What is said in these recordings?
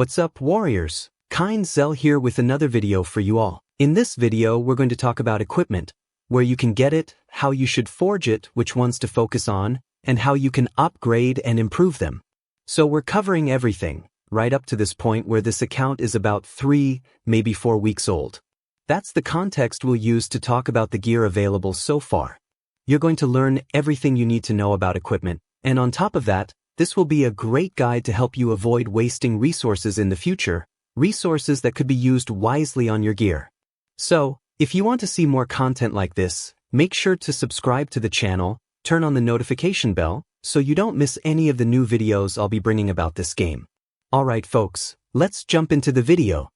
What's up, warriors? Kindzel here with another video for you all. In this video, we're going to talk about equipment, where you can get it, how you should forge it, which ones to focus on, and how you can upgrade and improve them. So we're covering everything, right up to this point where this account is about 3, maybe 4 weeks old. That's the context we'll use to talk about the gear available so far. You're going to learn everything you need to know about equipment, and on top of that, this will be a great guide to help you avoid wasting resources in the future, resources that could be used wisely on your gear. So, if you want to see more content like this, make sure to subscribe to the channel, turn on the notification bell, so you don't miss any of the new videos I'll be bringing about this game. Alright folks, let's jump into the video.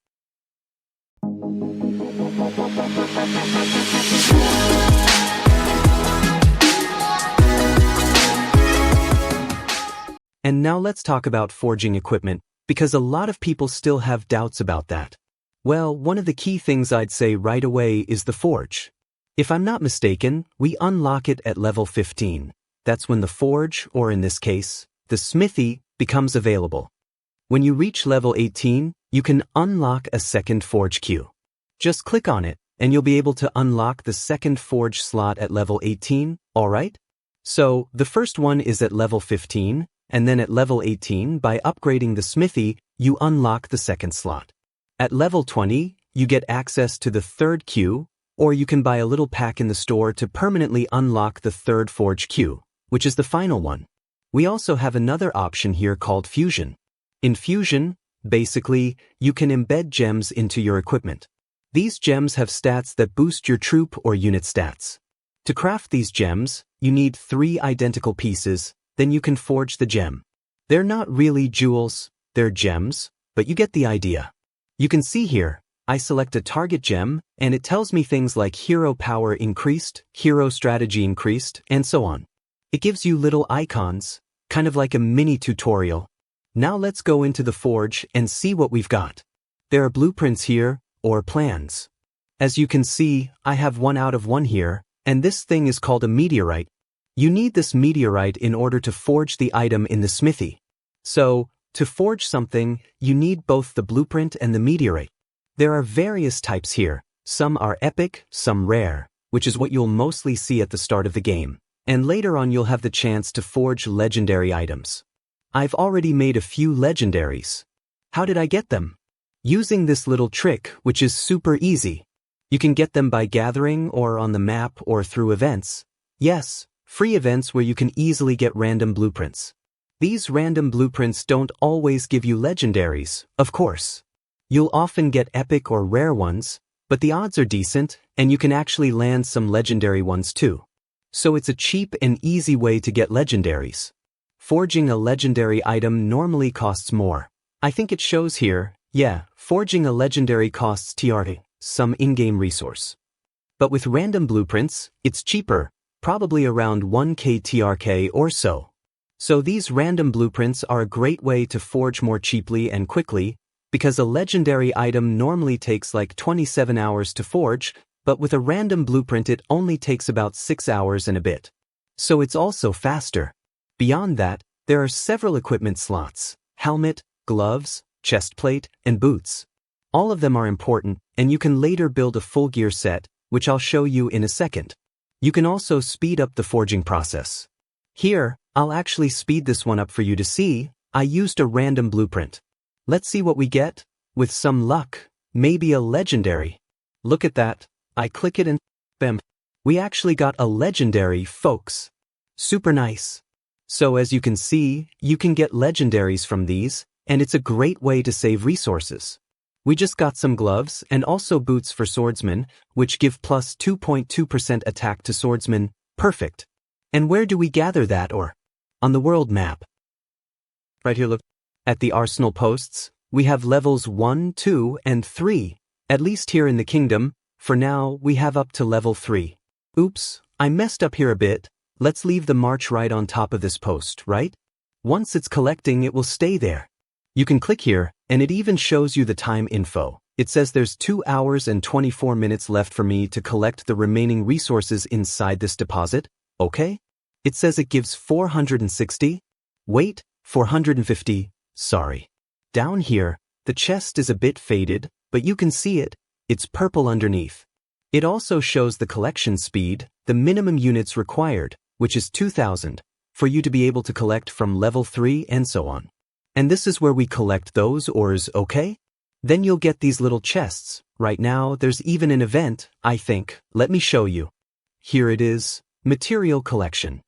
And now let's talk about forging equipment, because a lot of people still have doubts about that. Well, one of the key things I'd say right away is the forge. If I'm not mistaken, we unlock it at level 15. That's when the forge, or in this case, the smithy, becomes available. When you reach level 18, you can unlock a second forge queue. Just click on it, and you'll be able to unlock the second forge slot at level 18, alright? So, the first one is at level 15, and then at level 18, by upgrading the smithy, you unlock the second slot. At level 20, you get access to the third queue, or you can buy a little pack in the store to permanently unlock the third forge queue, which is the final one. We also have another option here called fusion. In fusion, basically, you can embed gems into your equipment. These gems have stats that boost your troop or unit stats. To craft these gems, you need 3 identical pieces, then you can forge the gem. They're not really jewels, they're gems, but you get the idea. You can see here, I select a target gem, and it tells me things like hero power increased, hero strategy increased, and so on. It gives you little icons, kind of like a mini tutorial. Now let's go into the forge and see what we've got. There are blueprints here, or plans. As you can see, I have 1 out of 1 here, and this thing is called a meteorite. You need this meteorite in order to forge the item in the smithy. So, to forge something, you need both the blueprint and the meteorite. There are various types here. Some are epic, some rare, which is what you'll mostly see at the start of the game. And later on you'll have the chance to forge legendary items. I've already made a few legendaries. How did I get them? Using this little trick, which is super easy. You can get them by gathering or on the map or through events. Yes, free events where you can easily get random blueprints. These random blueprints don't always give you legendaries, of course. You'll often get epic or rare ones, but the odds are decent, and you can actually land some legendary ones too. So it's a cheap and easy way to get legendaries. Forging a legendary item normally costs more. I think it shows here, yeah, forging a legendary costs TRK, some in-game resource. But with random blueprints, it's cheaper, probably around 1k TRK or so. So these random blueprints are a great way to forge more cheaply and quickly, because a legendary item normally takes like 27 hours to forge, but with a random blueprint it only takes about 6 hours and a bit. So it's also faster. Beyond that, there are several equipment slots: helmet, gloves, chestplate, and boots. All of them are important, and you can later build a full gear set, which I'll show you in a second. You can also speed up the forging process. Here, I'll actually speed this one up for you to see. I used a random blueprint. Let's see what we get. With some luck, maybe a legendary. Look at that. I click it and bam. We actually got a legendary, folks. Super nice. So as you can see, you can get legendaries from these, and it's a great way to save resources. We just got some gloves and also boots for swordsmen, which give plus 2.2% attack to swordsmen. Perfect. And where do we gather that or? On the world map. Right here, look. At the arsenal posts, we have levels 1, 2, and 3. At least here in the kingdom, for now, we have up to level 3. Oops, I messed up here a bit. Let's leave the march right on top of this post, right? Once it's collecting, it will stay there. You can click here, and it even shows you the time info. It says there's 2 hours and 24 minutes left for me to collect the remaining resources inside this deposit, okay? It says it gives 460. Wait, 450, sorry. Down here, the chest is a bit faded, but you can see it, it's purple underneath. It also shows the collection speed, the minimum units required, which is 2000, for you to be able to collect from level 3 and so on. And this is where we collect those ores, okay? Then you'll get these little chests. Right now, there's even an event, I think. Let me show you. Here it is, material collection.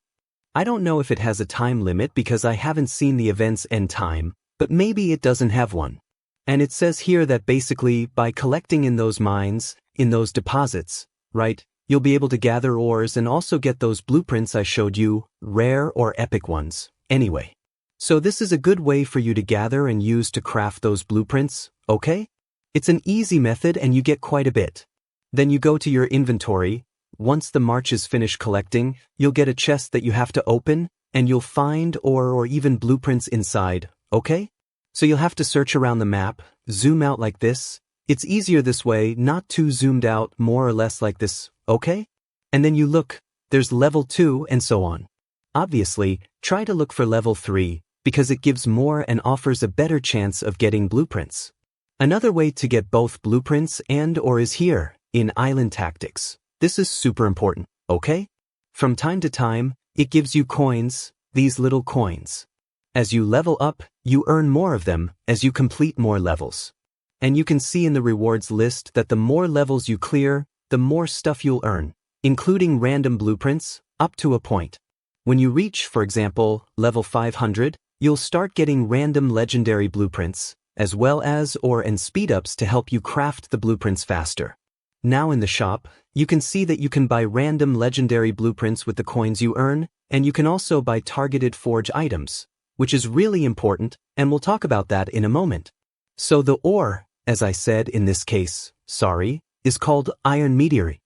I don't know if it has a time limit because I haven't seen the event's end time, but maybe it doesn't have one. And it says here that basically, by collecting in those mines, in those deposits, right, you'll be able to gather ores and also get those blueprints I showed you, rare or epic ones. Anyway. So this is a good way for you to gather and use to craft those blueprints, okay? It's an easy method and you get quite a bit. Then you go to your inventory. Once the march is finished collecting, you'll get a chest that you have to open, and you'll find ore or even blueprints inside, okay? So you'll have to search around the map, zoom out like this. It's easier this way, not too zoomed out, more or less like this, okay? And then you look, there's level 2 and so on. Obviously, try to look for level 3, because it gives more and offers a better chance of getting blueprints. Another way to get both blueprints and ore is here, in Island Tactics. This is super important, okay? From time to time, it gives you coins, these little coins. As you level up, you earn more of them as you complete more levels. And you can see in the rewards list that the more levels you clear, the more stuff you'll earn, including random blueprints, up to a point. When you reach, for example, level 500, you'll start getting random legendary blueprints, as well as ore and speed-ups to help you craft the blueprints faster. Now in the shop, you can see that you can buy random legendary blueprints with the coins you earn, and you can also buy targeted forge items, which is really important, and we'll talk about that in a moment. So the ore, as I said in this case, is called iron meteorite.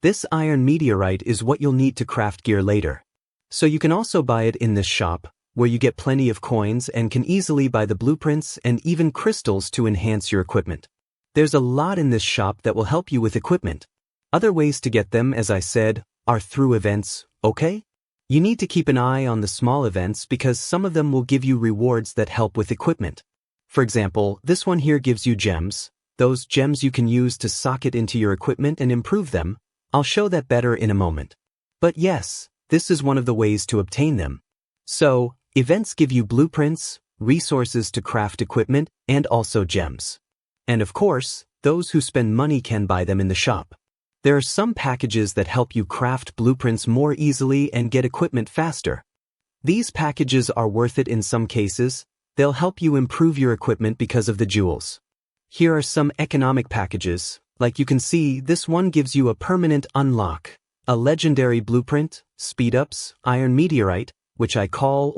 This iron meteorite is what you'll need to craft gear later. So you can also buy it in this shop, where you get plenty of coins and can easily buy the blueprints and even crystals to enhance your equipment. There's a lot in this shop that will help you with equipment. Other ways to get them, as I said, are through events, okay? You need to keep an eye on the small events because some of them will give you rewards that help with equipment. For example, this one here gives you gems. Those gems you can use to socket into your equipment and improve them. I'll show that better in a moment. But yes, this is one of the ways to obtain them. So, events give you blueprints, resources to craft equipment, and also gems. And of course, those who spend money can buy them in the shop. There are some packages that help you craft blueprints more easily and get equipment faster. These packages are worth it in some cases. They'll help you improve your equipment because of the jewels. Here are some economic packages. Like you can see, this one gives you a permanent unlock, a legendary blueprint, speed-ups, iron meteorite, which I call,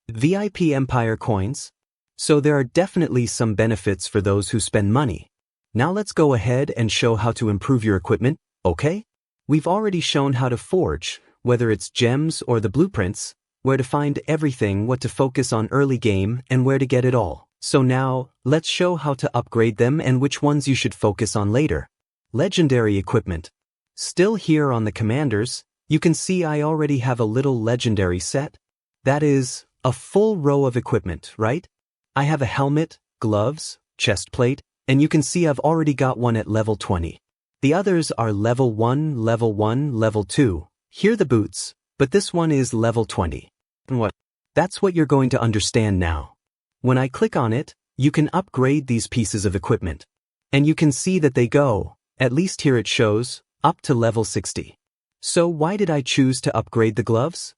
VIP Empire coins. So there are definitely some benefits for those who spend money. Now let's go ahead and show how to improve your equipment, okay? We've already shown how to forge, whether it's gems or the blueprints, where to find everything, what to focus on early game, and where to get it all. So now, let's show how to upgrade them and which ones you should focus on later. Legendary equipment. Still here on the commanders, you can see I already have a little legendary set. That is, a full row of equipment, right? I have a helmet, gloves, chest plate, and you can see I've already got one at level 20. The others are level 1, level 2. Here the boots, but this one is level 20. And what? That's what you're going to understand now. When I click on it, you can upgrade these pieces of equipment. And you can see that they go, at least here it shows, up to level 60. So why did I choose to upgrade the gloves?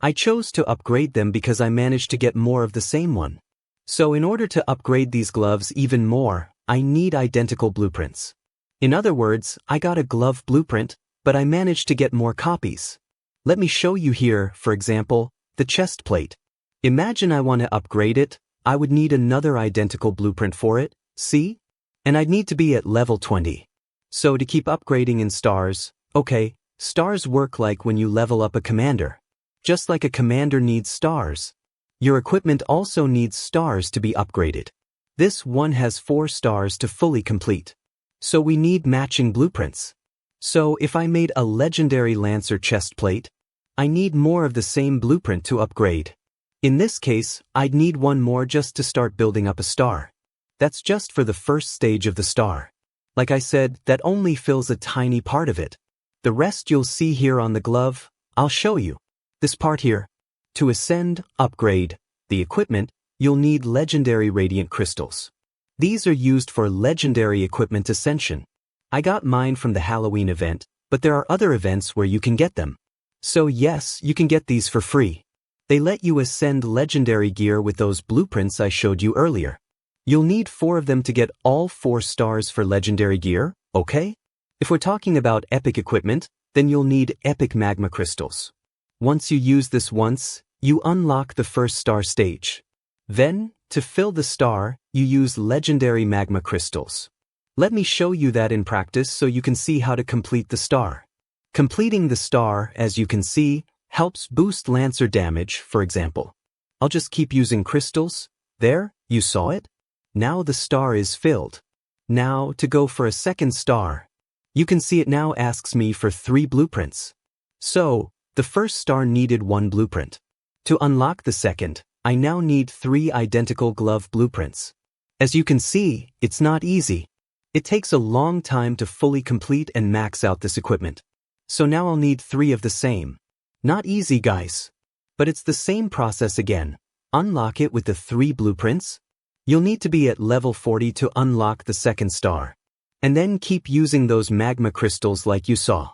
I chose to upgrade them because I managed to get more of the same one. So in order to upgrade these gloves even more, I need identical blueprints. In other words, I got a glove blueprint, but I managed to get more copies. Let me show you here, for example, the chest plate. Imagine I want to upgrade it, I would need another identical blueprint for it, see? And I'd need to be at level 20. So to keep upgrading in stars, okay, stars work like when you level up a commander. Just like a commander needs stars. Your equipment also needs stars to be upgraded. This one has 4 stars to fully complete. So we need matching blueprints. So if I made a legendary Lancer chest plate, I need more of the same blueprint to upgrade. In this case, I'd need one more just to start building up a star. That's just for the first stage of the star. Like I said, that only fills a tiny part of it. The rest you'll see here on the glove. I'll show you. This part here. To ascend, upgrade the equipment, you'll need legendary radiant crystals. These are used for legendary equipment ascension. I got mine from the Halloween event, but there are other events where you can get them. So yes, you can get these for free. They let you ascend legendary gear with those blueprints I showed you earlier. You'll need 4 of them to get all 4 stars for legendary gear, okay? If we're talking about epic equipment, then you'll need epic magma crystals. Once you use this once, you unlock the first star stage. Then, to fill the star, you use legendary magma crystals. Let me show you that in practice so you can see how to complete the star. Completing the star, as you can see, helps boost Lancer damage, for example. I'll just keep using crystals. There, you saw it? Now the star is filled. Now, to go for a second star. You can see it now asks me for 3 blueprints. So, the first star needed 1 blueprint. To unlock the second, I now need 3 identical glove blueprints. As you can see, it's not easy. It takes a long time to fully complete and max out this equipment. So now I'll need 3 of the same. Not easy, guys. But it's the same process again. Unlock it with the 3 blueprints. You'll need to be at level 40 to unlock the second star. And then keep using those magma crystals like you saw.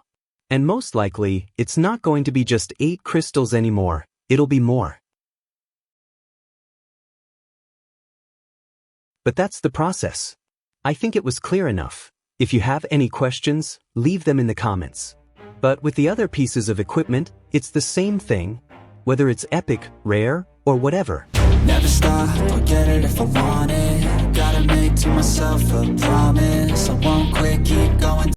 And most likely, it's not going to be just 8 crystals anymore, it'll be more. But that's the process. I think it was clear enough. If you have any questions, leave them in the comments. But with the other pieces of equipment, it's the same thing, whether it's epic, rare, or whatever. Never stop, I'll get it if I want it. Gotta make to myself a promise.